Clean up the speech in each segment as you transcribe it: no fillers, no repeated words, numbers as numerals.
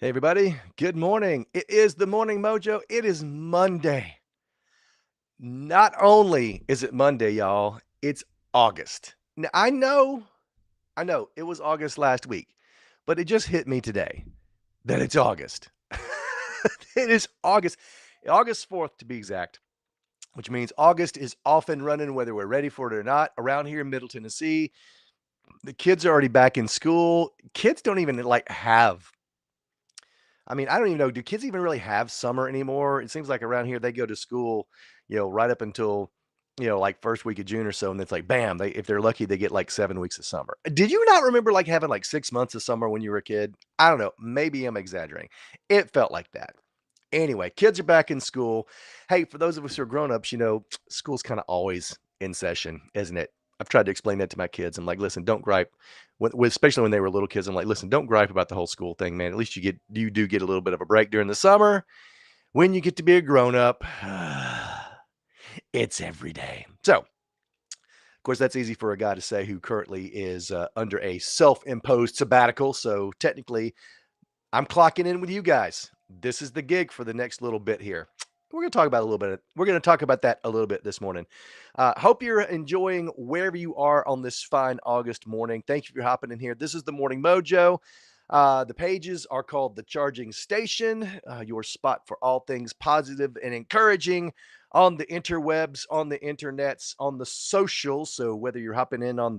Hey, everybody. Good morning. It is the Morning Mojo. It is Monday. Not only is it Monday, y'all, it's August. Now, I know it was August last week, but it just hit me today that it's August. It is August 4th to be exact, which means August is off and running, whether we're ready for it or not. Around here in Middle Tennessee, the kids are already back in school. Kids don't even like have I don't even know, do kids even really have summer anymore? It seems like around here they go to school, right up until, like first week of June or so, and it's like bam, if they're lucky, they get like 7 weeks of summer. Did you not remember like having like 6 months of summer when you were a kid? I don't know, maybe I'm exaggerating. It felt like that. Anyway, kids are back in school. Hey, for those of us who are grown-ups, school's kinda always in session, isn't it? I've tried to explain that to my kids. I'm like, "Listen, don't gripe." Especially when they were little kids, I'm like, "Listen, don't gripe about the whole school thing, man. At least you do get a little bit of a break during the summer. When you get to be a grown-up, it's every day." So, of course, that's easy for a guy to say who currently is, under a self-imposed sabbatical, so technically I'm clocking in with you guys. This is the gig for the next little bit here. We're going to talk about that a little bit this morning. Hope you're enjoying wherever you are on this fine August morning. Thank you for hopping in here. This is the Morning Mojo. The pages are called The Charging Station, your spot for all things positive and encouraging on the interwebs, on the internets, on the socials. So whether you're hopping in on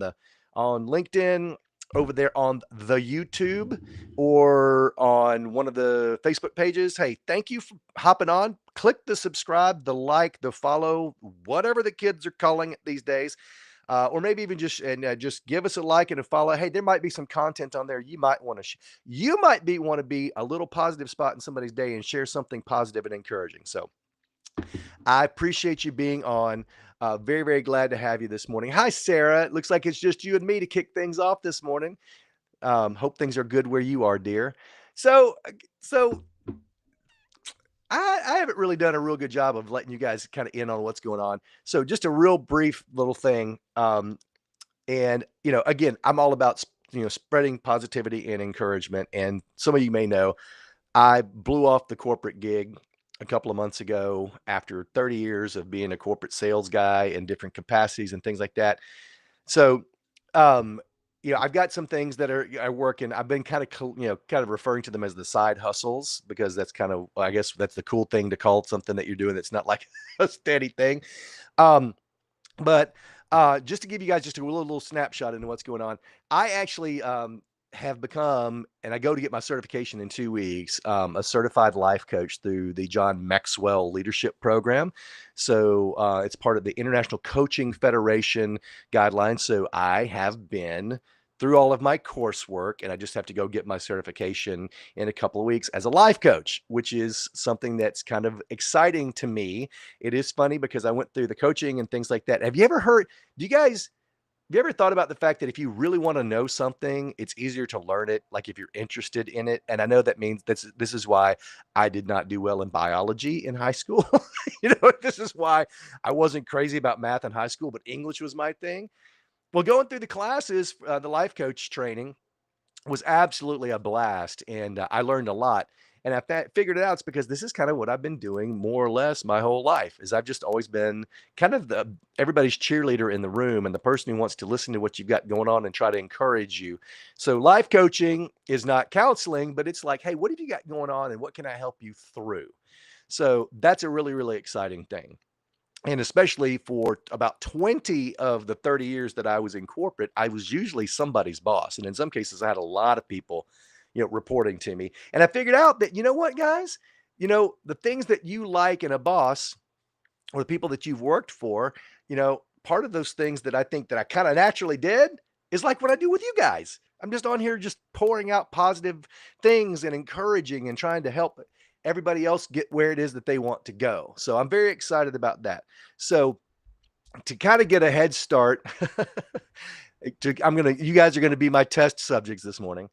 LinkedIn, over there on the YouTube, or on one of the Facebook pages, hey, thank you for hopping on. Click the subscribe, the like, the follow, whatever the kids are calling it these days. Or maybe even just give us a like and a follow. Hey, there might be some content on there you might want to. You might be want to be a little positive spot in somebody's day and share something positive and encouraging. So I appreciate you being on. Very, very glad to have you this morning. Hi, Sarah. It looks like it's just you and me to kick things off this morning. Hope things are good where you are, dear. So I haven't really done a real good job of letting you guys kind of in on what's going on. So just a real brief little thing. And again, I'm all about spreading positivity and encouragement. And some of you may know I blew off the corporate gig a couple of months ago after 30 years of being a corporate sales guy in different capacities and things like that. So, um, I've got some things that I work in. I've been kind of referring to them as the side hustles because that's kind of, I guess that's the cool thing to call something that you're doing that's not like a steady thing. Um, but just to give you guys just a little snapshot into what's going on, I actually have become, and I go to get my certification in 2 weeks, a certified life coach through the John Maxwell Leadership Program. So it's part of the International Coaching Federation guidelines. So I have been through all of my coursework, and I just have to go get my certification in a couple of weeks as a life coach, which is something that's kind of exciting to me. It is funny because I went through the coaching and things like that. Have you ever heard, do you guys, have you ever thought about the fact that if you really want to know something, it's easier to learn it, like if you're interested in it? And I know that means this is why I did not do well in biology in high school. This is why I wasn't crazy about math in high school, but English was my thing. Well, going through the classes, the life coach training was absolutely a blast, and I learned a lot. And I figured it out. It's because this is kind of what I've been doing more or less my whole life. Is I've just always been kind of the everybody's cheerleader in the room and the person who wants to listen to what you've got going on and try to encourage you. So life coaching is not counseling, but it's like, hey, what have you got going on, and what can I help you through? So that's a really, really exciting thing. And especially for about 20 of the 30 years that I was in corporate, I was usually somebody's boss. And in some cases, I had a lot of people, reporting to me. And I figured out that, you know what, guys? The things that you like in a boss or the people that you've worked for, part of those things that I think that I kind of naturally did is like what I do with you guys. I'm just on here just pouring out positive things and encouraging and trying to help everybody else get where it is that they want to go. So I'm very excited about that. So to kind of get a head start, you guys are gonna be my test subjects this morning.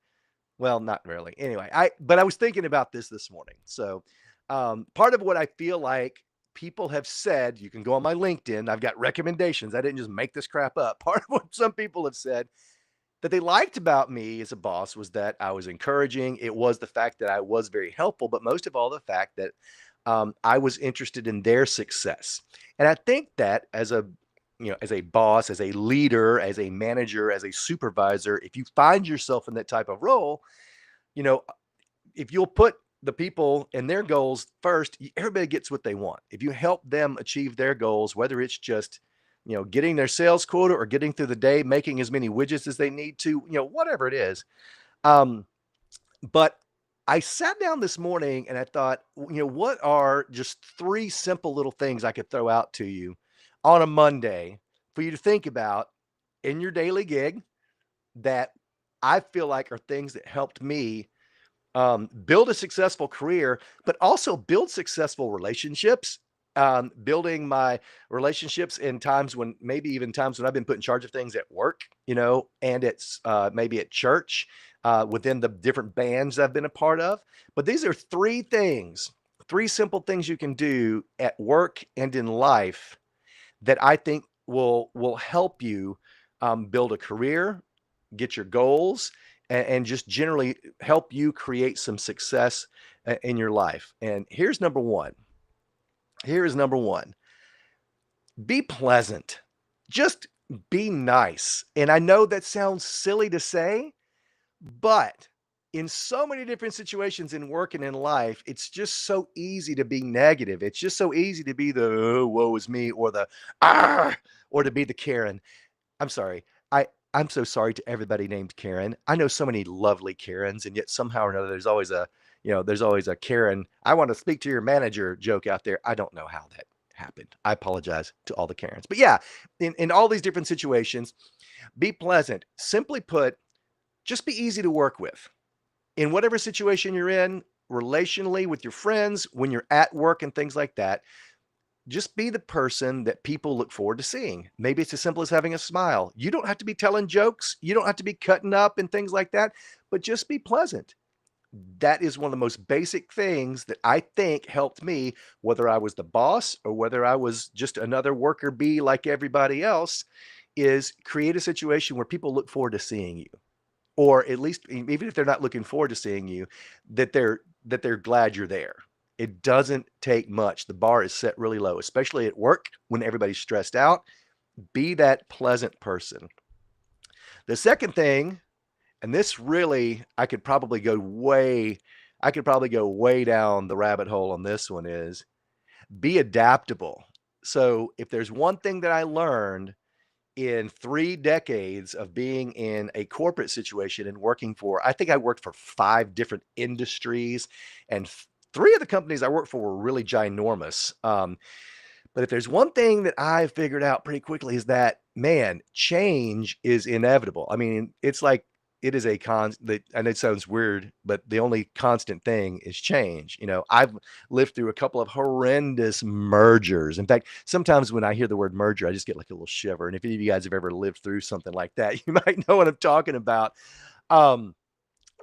Well, not really. Anyway, but I was thinking about this morning. So, part of what I feel like people have said, you can go on my LinkedIn. I've got recommendations. I didn't just make this crap up. Part of what some people have said that they liked about me as a boss was that I was encouraging. It was the fact that I was very helpful, but most of all, the fact that I was interested in their success. And I think that as a boss, as a leader, as a manager, as a supervisor, if you find yourself in that type of role, you know, if you'll put the people and their goals first, everybody gets what they want. If you help them achieve their goals, whether it's just, getting their sales quota or getting through the day, making as many widgets as they need to, whatever it is. Um, but I sat down this morning and I thought, what are just three simple little things I could throw out to you on a Monday for you to think about in your daily gig that I feel like are things that helped me build a successful career, but also build successful relationships. Building my relationships in times when maybe even times when I've been put in charge of things at work, and it's maybe at church, within the different bands I've been a part of. But these are three things, three simple things you can do at work and in life that I think will help you build a career, get your goals, and just generally help you create some success in your life. And here's number one. Here is number one. Be pleasant. Just be nice. And I know that sounds silly to say, but in so many different situations in work and in life, it's just so easy to be negative. It's just so easy to be the "Oh, woe is me," or the ah, or to be the Karen. I'm sorry. I'm so sorry to everybody named Karen. I know so many lovely Karens, and yet somehow or another, there's always a Karen. I want to speak to your manager joke out there. I don't know how that happened. I apologize to all the Karens. But yeah, in all these different situations, be pleasant. Simply put, just be easy to work with in whatever situation you're in, relationally with your friends, when you're at work and things like that. Just be the person that people look forward to seeing. Maybe it's as simple as having a smile. You don't have to be telling jokes. You don't have to be cutting up and things like that, but just be pleasant. That is one of the most basic things that I think helped me, whether I was the boss or whether I was just another worker bee like everybody else, is create a situation where people look forward to seeing you, or at least even if they're not looking forward to seeing you, that they're glad you're there. It doesn't take much. The bar is set really low, especially at work when everybody's stressed out. Be that pleasant person. The second thing, and this really I could probably go way down the rabbit hole on this one, is be adaptable. So if there's one thing that I learned in 3 decades of being in a corporate situation and working for, I think I worked for 5 different industries, and 3 of the companies I worked for were really ginormous. But if there's one thing that I figured out pretty quickly is that, man, change is inevitable. I mean, it's like it is a and it sounds weird, but the only constant thing is change. I've lived through a couple of horrendous mergers. In fact, sometimes when I hear the word merger, I just get like a little shiver. And if any of you guys have ever lived through something like that, you might know what I'm talking about. Um,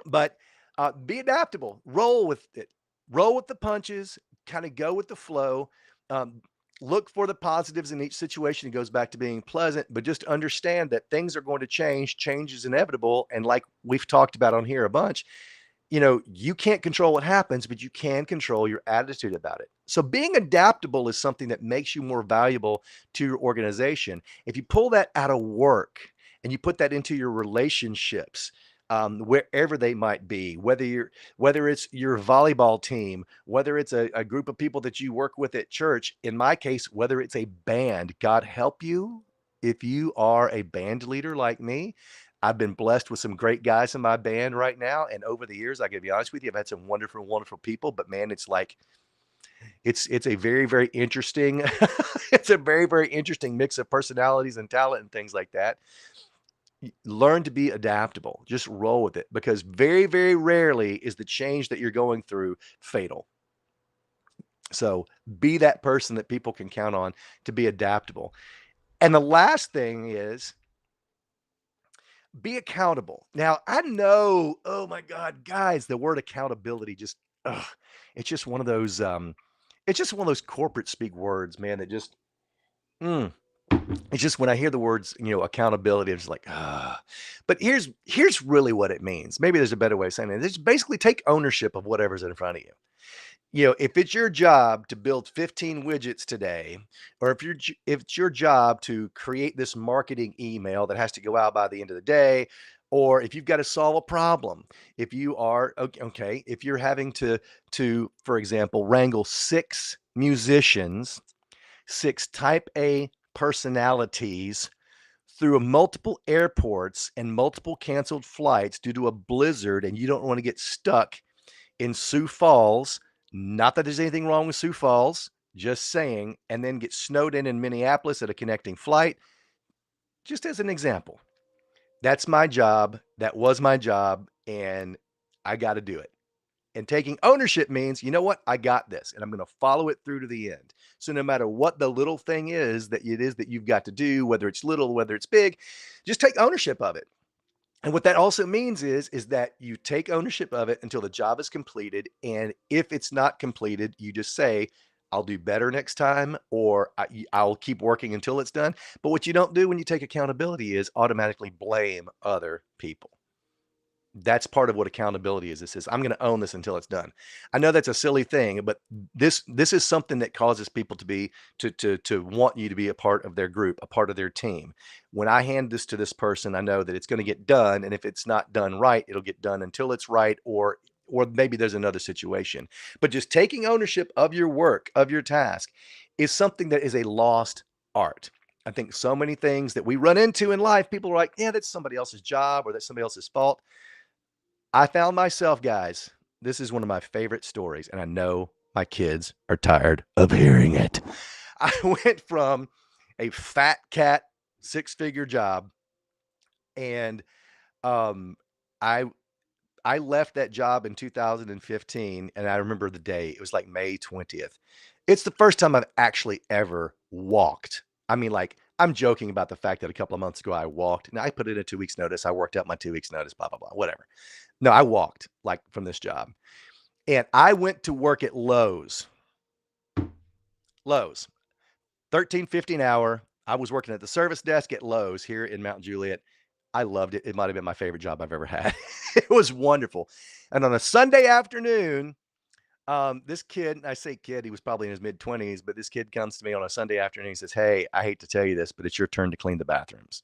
but be adaptable, roll with it, roll with the punches, kind of go with the flow. Um, look for the positives in each situation. It goes back to being pleasant, but just understand that things are going to change. Change is inevitable. And like we've talked about on here a bunch, you can't control what happens, but you can control your attitude about it. So being adaptable is something that makes you more valuable to your organization. If you pull that out of work and you put that into your relationships, wherever they might be, whether it's your volleyball team, whether it's a group of people that you work with at church, in my case, whether it's a band, God help you if you are a band leader like me. I've been blessed with some great guys in my band right now. And over the years, I gotta be honest with you, I've had some wonderful, wonderful people. But man, it's like it's a very, very interesting, it's a very, very interesting mix of personalities and talent and things like that. Learn to be adaptable. Just roll with it, because very, very rarely is the change that you're going through fatal. So be that person that people can count on to be adaptable. And the last thing is be accountable. Now, I know, oh my God, guys, the word accountability just, ugh, it's just one of those, it's just one of those corporate speak words, man, that just, mm. It's just when I hear the words, accountability, it's like, ah. But here's really what it means. Maybe there's a better way of saying it. It's basically take ownership of whatever's in front of you. If it's your job to build 15 widgets today, or if it's your job to create this marketing email that has to go out by the end of the day, or if you've got to solve a problem, if you are okay, if you're having to, for example, wrangle 6 musicians, 6 type A personalities through multiple airports and multiple canceled flights due to a blizzard, and you don't want to get stuck in Sioux Falls. Not that there's anything wrong with Sioux Falls, just saying, and then get snowed in Minneapolis at a connecting flight. Just as an example, that's my job. That was my job, and I got to do it. And taking ownership means, you know what? I got this, and I'm going to follow it through to the end. So no matter what the little thing is that you've got to do, whether it's little, whether it's big, just take ownership of it. And what that also means is that you take ownership of it until the job is completed. And if it's not completed, you just say, I'll do better next time, or I'll keep working until it's done. But what you don't do when you take accountability is automatically blame other people. That's part of what accountability is. It says, I'm going to own this until it's done. I know that's a silly thing, but this is something that causes people to want you to be a part of their group, a part of their team. When I hand this to this person, I know that it's going to get done, and if it's not done right, it'll get done until it's right, or maybe there's another situation. But just taking ownership of your work, of your task, is something that is a lost art. I think so many things that we run into in life, people are like, yeah, that's somebody else's job, or that's somebody else's fault. I found myself, guys, this is one of my favorite stories, and I know my kids are tired of hearing it. I went from a fat cat 6-figure job, and um, I I left that job in 2015, and I remember the day. It was like May 20th. It's the first time I've actually ever walked. I mean, like, I'm joking about the fact that a couple of months ago I walked, and I put in a 2 weeks notice. I worked out my 2 weeks notice, blah, blah, blah, whatever. No, I walked like from this job. And I went to work at Lowe's, 13.50 an hour. I was working at the service desk at Lowe's here in Mount Juliet. I loved it. It might have been my favorite job I've ever had. It was wonderful. And on a Sunday afternoon, this kid, I say kid, he was probably in his mid-20s, but this kid comes to me on a Sunday afternoon. He says, hey, I hate to tell you this, but it's your turn to clean the bathrooms.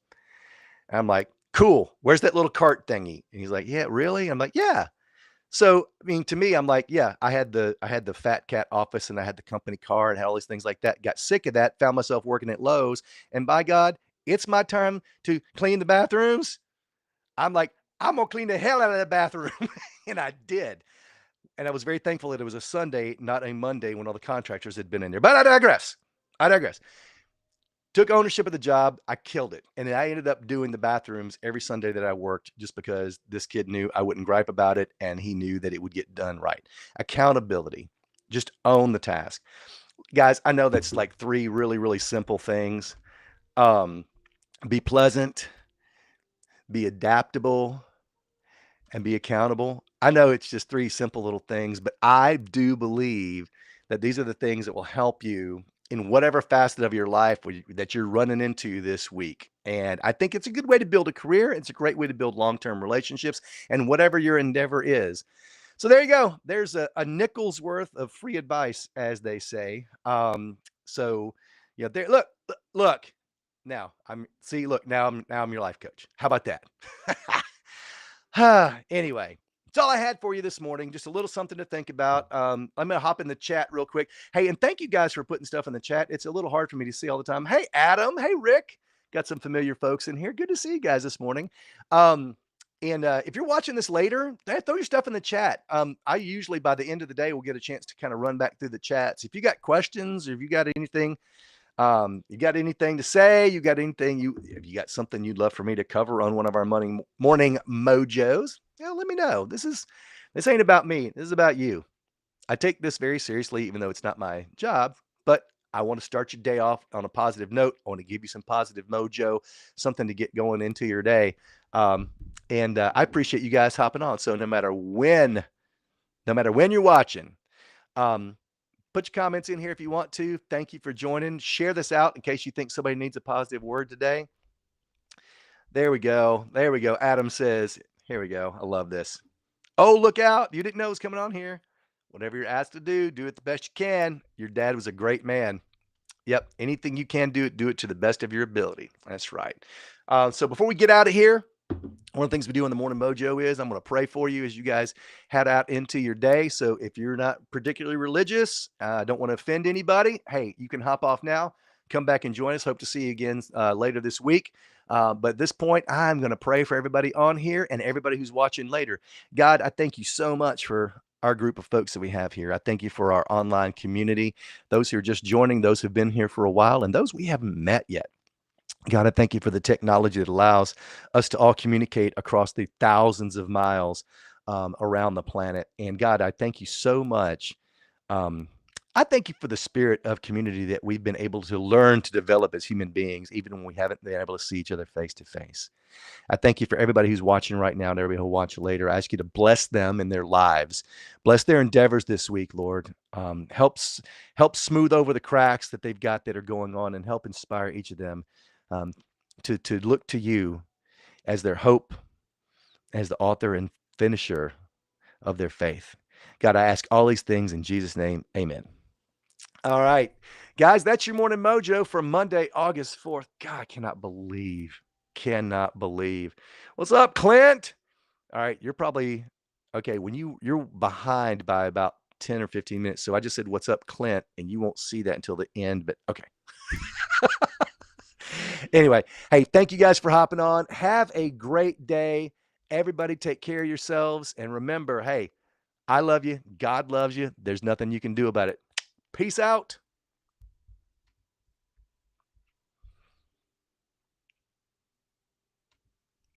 And I'm like, cool. Where's that little cart thingy? And he's like, yeah, really? I'm like, yeah. So, I mean, to me, I'm like, yeah, I had the fat cat office, and I had the company car and had all these things like that. Got sick of that, found myself working at Lowe's, and by God, it's my time to clean the bathrooms. I'm like, I'm gonna clean the hell out of that bathroom. And I did. And I was very thankful that it was a Sunday, not a Monday when all the contractors had been in there. But I digress. I digress. Took ownership of the job. I killed it. And I ended up doing the bathrooms every Sunday that I worked, just because this kid knew I wouldn't gripe about it, and he knew that it would get done right. Accountability. Just own the task. Guys, I know that's like 3 really, really simple things. Um, be pleasant, be adaptable, and be accountable. I know it's just 3 simple little things, but I do believe that these are the things that will help you in whatever facet of your life that you're running into this week. And I think it's a good way to build a career. It's a great way to build long-term relationships, and whatever your endeavor is. So there you go. There's a nickel's worth of free advice, as they say. So there. Look. Now I'm your life coach. How about that? Anyway, that's all I had for you this morning. Just a little something to think about. I'm going to hop in the chat real quick. Hey, and thank you guys for putting stuff in the chat. It's a little hard for me to see all the time. Hey, Adam. Hey, Rick. Got some familiar folks in here. Good to see you guys this morning. And if you're watching this later, throw your stuff in the chat. I usually, by the end of the day, will get a chance to kind of run back through the chats. If you got questions, or if you got anything, you got anything to say, if you got something you'd love for me to cover on one of our morning mojos, let me know. This ain't about me. This is about you. I take this very seriously, even though it's not my job, but I want to start your day off on a positive note. I want to give you some positive mojo, something to get going into your day. And I appreciate you guys hopping on. So no matter when you're watching, Put your comments in here if you want to. Thank you for joining. Share this out in case you think somebody needs a positive word today. There we go. There we go. Adam says, here we go. I love this. Oh, look out. You didn't know it was coming on here. Whatever you're asked to do it the best you can. Your dad was a great man. Yep. Anything you can do it to the best of your ability. That's right. So before we get out of here, one of the things we do in the Morning Mojo is I'm going to pray for you as you guys head out into your day. So if you're not particularly religious, don't want to offend anybody, hey, you can hop off now, come back and join us. Hope to see you again later this week. But at this point, I'm going to pray for everybody on here and everybody who's watching later. God, I thank you so much for our group of folks that we have here. I thank you for our online community, those who are just joining, those who've been here for a while, and those we haven't met yet. God, I thank you for the technology that allows us to all communicate across the thousands of miles around the planet. And God, I thank you so much. Um, I thank you for the spirit of community that we've been able to learn to develop as human beings, even when we haven't been able to see each other face to face. I thank you for everybody who's watching right now and everybody who'll watch later. I ask you to bless them in their lives, bless their endeavors this week, Lord. Help smooth over the cracks that they've got that are going on, and help inspire each of them um, to look to you as their hope, as the author and finisher of their faith. God, I ask all these things in Jesus' name. Amen. All right, guys, that's your Morning Mojo for Monday, August 4th. God, I cannot believe. What's up, Clint? All right, you're probably okay. When you're behind by about 10 or 15 minutes. So I just said, what's up, Clint? And you won't see that until the end, but okay. Anyway, hey, thank you guys for hopping on. Have a great day. Everybody take care of yourselves. And remember, hey, I love you. God loves you. There's nothing you can do about it. Peace out.